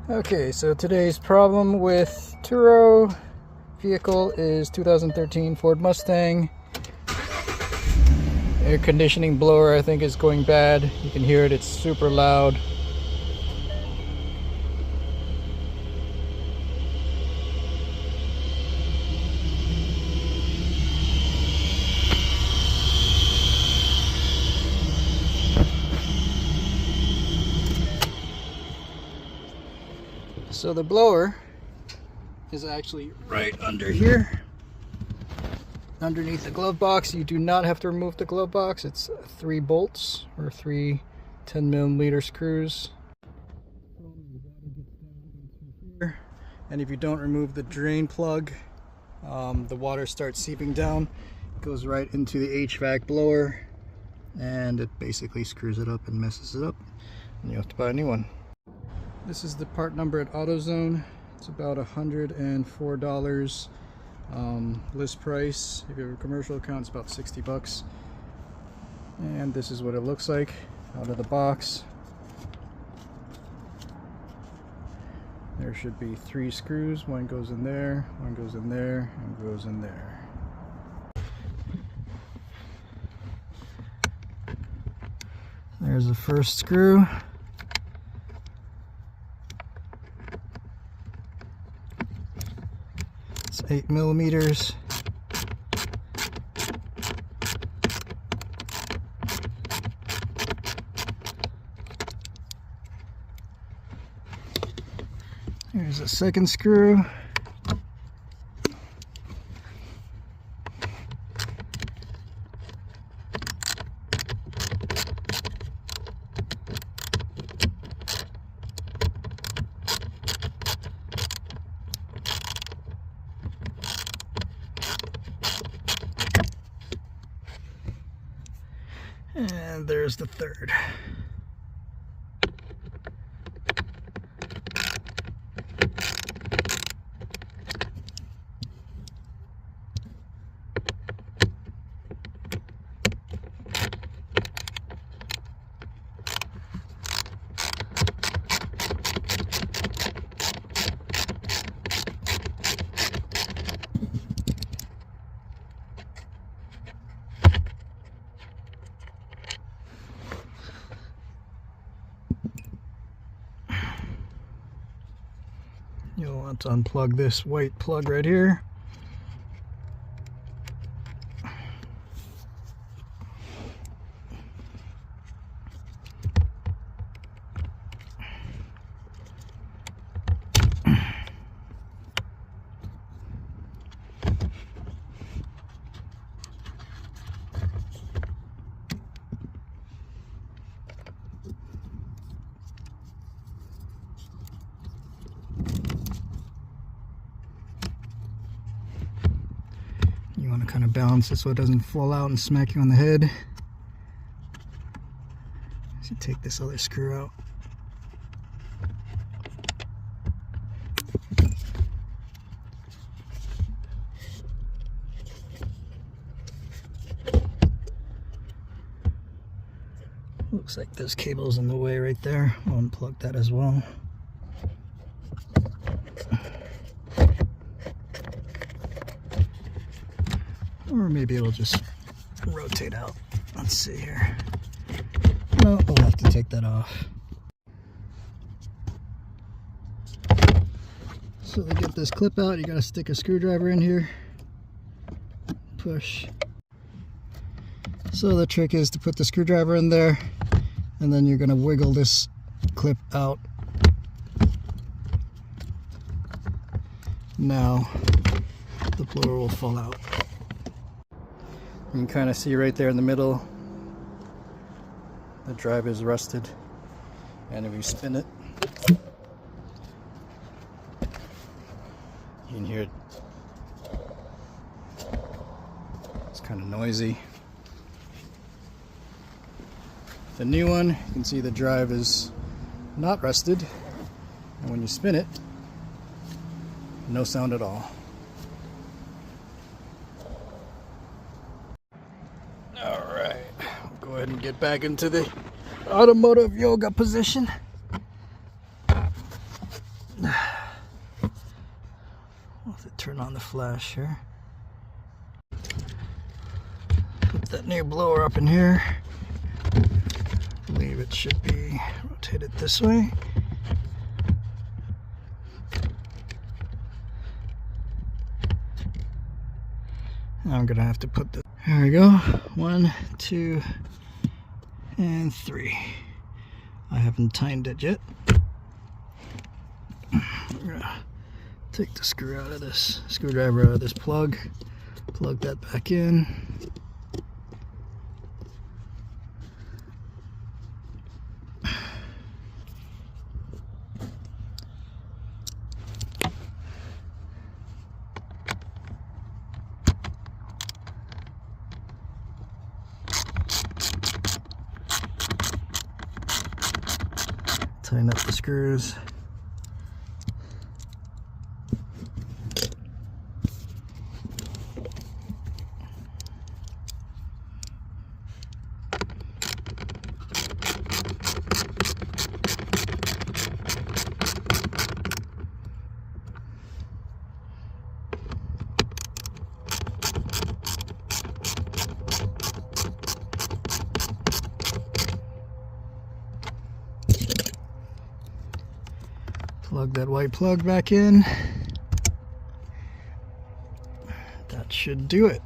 Okay, so today's problem with Turo vehicle is 2013 Ford Mustang. Air conditioning blower, I think, is going bad. You can hear it, it's super loud. So the blower is actually right under here, underneath the glove box. You do not have to remove the glove box. It's 3 bolts or 3 10mm screws. And if you don't remove the drain plug, the water starts seeping down. It goes right into the HVAC blower, and it basically screws it up and messes it up, and you have to buy a new one. This is the part number at AutoZone. It's about $104 list price. If you have a commercial account, it's about 60 bucks. And this is what it looks like out of the box. There should be 3 screws. One goes in there, one goes in there, and goes in there. There's the first screw. It's 8mm. Here's a second screw. And there's the third. You'll want to unplug this white plug right here. You want to kind of balance it so it doesn't fall out and smack you on the head. So you take this other screw out. Looks like there's cables in the way right there. I'll unplug that as well. Or maybe it'll just rotate out. Let's see here. No, we'll have to take that off. So to get this clip out, you gotta stick a screwdriver in here. Push. So the trick is to put the screwdriver in there, and then you're gonna wiggle this clip out. Now the blower will fall out. You can kind of see right there in the middle, the drive is rusted, and if you spin it, you can hear it. It's kind of noisy. The new one, you can see the drive is not rusted, and when you spin it, no sound at all. Alright, we'll go ahead and get back into the automotive yoga position. I'll have to turn on the flash here. Put that new blower up in here. I believe it should be rotated this way. I'm gonna have to put this. There we go. 1, 2, and 3. I haven't timed it yet. We're gonna take the screwdriver out of this plug, plug that back in. Tighten up the screws. Plug that white plug back in. That should do it.